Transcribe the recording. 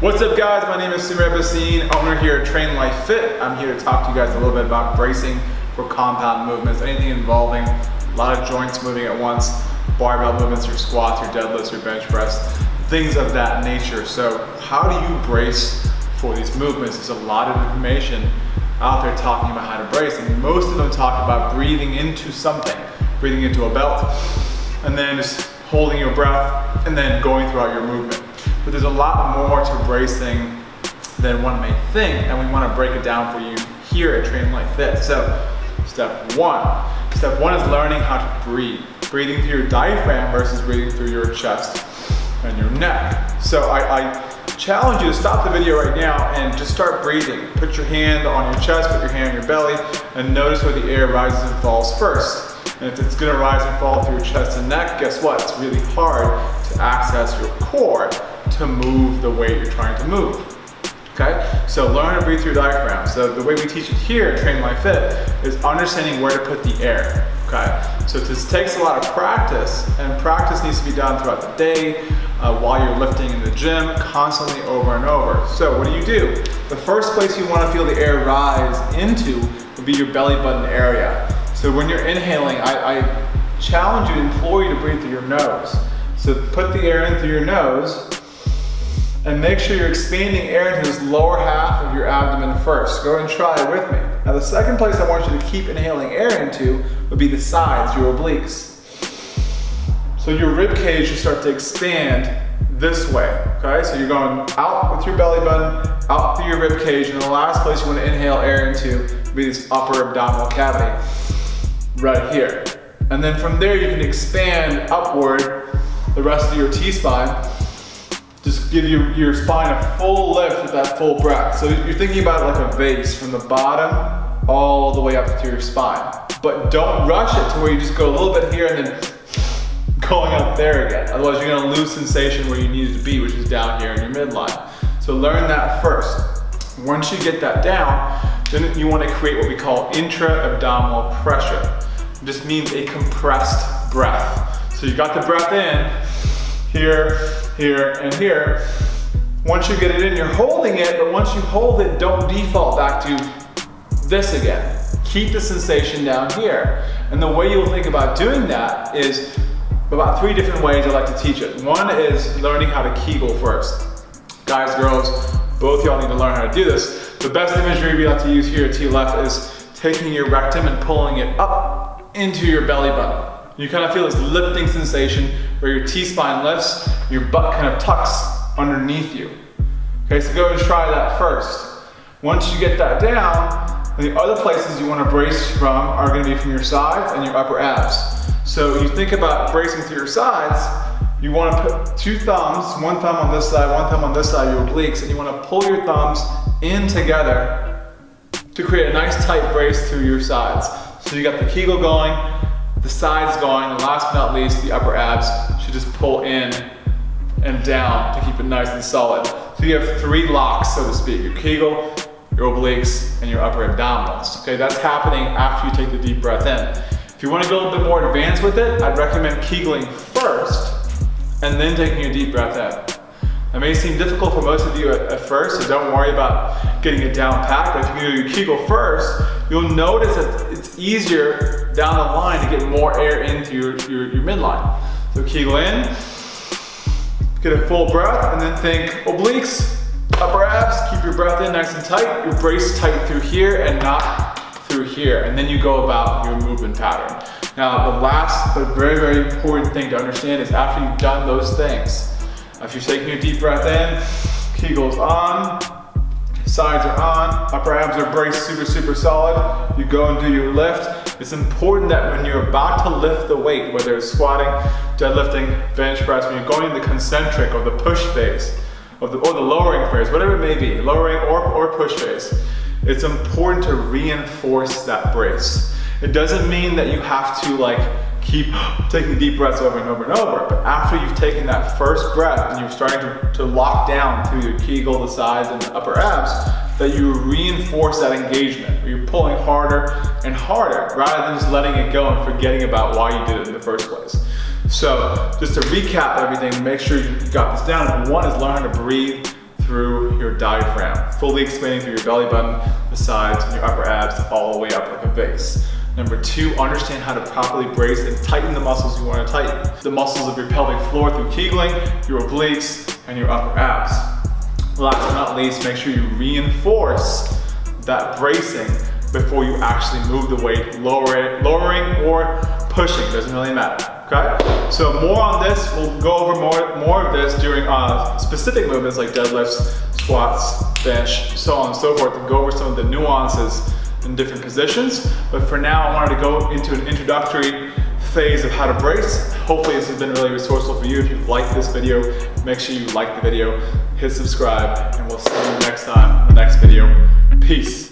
What's up guys, my name is Samir, owner here at Train Life Fit. I'm here to talk to you guys a little bit about bracing for compound movements, anything involving a lot of joints moving at once, barbell movements, your squats, your deadlifts, your bench press, things of that nature. So how do you brace for these movements? There's a lot of information out there talking about how to brace, and most of them talk about breathing into something, breathing into a belt, and then just holding your breath and then going throughout your movement. But there's a lot more to bracing than one may think, and we want to break it down for you here at Train Life Fit. So, step one is learning how to breathe. Breathing through your diaphragm versus breathing through your chest and your neck. So I challenge you to stop the video right now and just start breathing. Put your hand on your chest, put your hand on your belly, and notice where the air rises and falls first. And if it's gonna rise and fall through your chest and neck, guess what? It's really hard to access your core to move the weight you're trying to move. Okay? So learn to breathe through your diaphragm. So the way we teach it here at Train Life Fit is understanding where to put the air. Okay? So this takes a lot of practice, and practice needs to be done throughout the day, while you're lifting in the gym, constantly over and over. So what do? The first place you want to feel the air rise into would be your belly button area. So when you're inhaling, I challenge you, implore you to breathe through your nose. So put the air in through your nose and make sure you're expanding air into this lower half of your abdomen first. Go and try it with me. Now the second place I want you to keep inhaling air into would be the sides, your obliques. So your rib cage should start to expand this way, okay? So you're going out with your belly button, out through your rib cage, and the last place you want to inhale air into would be this upper abdominal cavity, right here. And then from there you can expand upward the rest of your T-spine. Just give your spine a full lift with that full breath. So you're thinking about it like a vase from the bottom all the way up to your spine. But don't rush it to where you just go a little bit here and then going up there again. Otherwise you're gonna lose sensation where you need it to be, which is down here in your midline. So learn that first. Once you get that down, then you wanna create what we call intra-abdominal pressure. It just means a compressed breath. So you got the breath in, here, here, and here. Once you get it in, you're holding it, but once you hold it, don't default back to this again. Keep the sensation down here. And the way you'll think about doing that is about 3 different ways I like to teach it. One is learning how to Kegel first. Guys, girls, both y'all need to learn how to do this. The best imagery we like to use here to your left is taking your rectum and pulling it up into your belly button. You kind of feel this lifting sensation where your T-spine lifts, your butt kind of tucks underneath you. Okay, so go and try that first. Once you get that down, the other places you want to brace from are going to be from your sides and your upper abs. So you think about bracing through your sides, you want to put 2 thumbs, 1 thumb on this side, 1 thumb on this side, your obliques, and you want to pull your thumbs in together to create a nice tight brace through your sides. So you got the Kegel going, the sides going, and last but not least, the upper abs should just pull in and down to keep it nice and solid. So you have 3 locks, so to speak, your Kegel, your obliques, and your upper abdominals. Okay, that's happening after you take the deep breath in. If you want to go a little bit more advanced with it, I'd recommend Kegling first and then taking a deep breath in. That may seem difficult for most of you at first, so don't worry about getting it down pat, but if you do your Kegel first, you'll notice that it's easier down the line to get more air into your midline. So Kegel in, get a full breath, and then think obliques, upper abs, keep your breath in nice and tight, your brace tight through here and not through here, and then you go about your movement pattern. Now the last but very, very important thing to understand is after you've done those things, after you're taking a deep breath in, Kegel's on, sides are on, upper abs are braced super solid, you go and do your lift. It's important that when you're about to lift the weight, whether it's squatting, deadlifting, bench press, when you're going in the concentric or the push phase, or the lowering phase, whatever it may be, lowering or push phase, it's important to reinforce that brace. It doesn't mean that you have to keep taking deep breaths over and over and over, but after you've taken that first breath and you're starting to lock down through your Kegel, the sides, and the upper abs, that you reinforce that engagement, where you're pulling harder and harder rather than just letting it go and forgetting about why you did it in the first place. So just to recap everything, make sure you got this down. One is learn how to breathe through your diaphragm, fully expanding through your belly button, the sides, and your upper abs all the way up like a vase. Number 2, understand how to properly brace and tighten the muscles you want to tighten. The muscles of your pelvic floor through kegling, your obliques, and your upper abs. Last but not least, make sure you reinforce that bracing before you actually move the weight, lowering or pushing, doesn't really matter, okay? So more on this, we'll go over more of this during specific movements like deadlifts, squats, bench, so on and so forth, and go over some of the nuances in different positions. But for now, I wanted to go into an introductory phase of how to brace. Hopefully this has been really resourceful for you. If you've liked this video, make sure you like the video, hit subscribe, and we'll see you next time in the next video. Peace.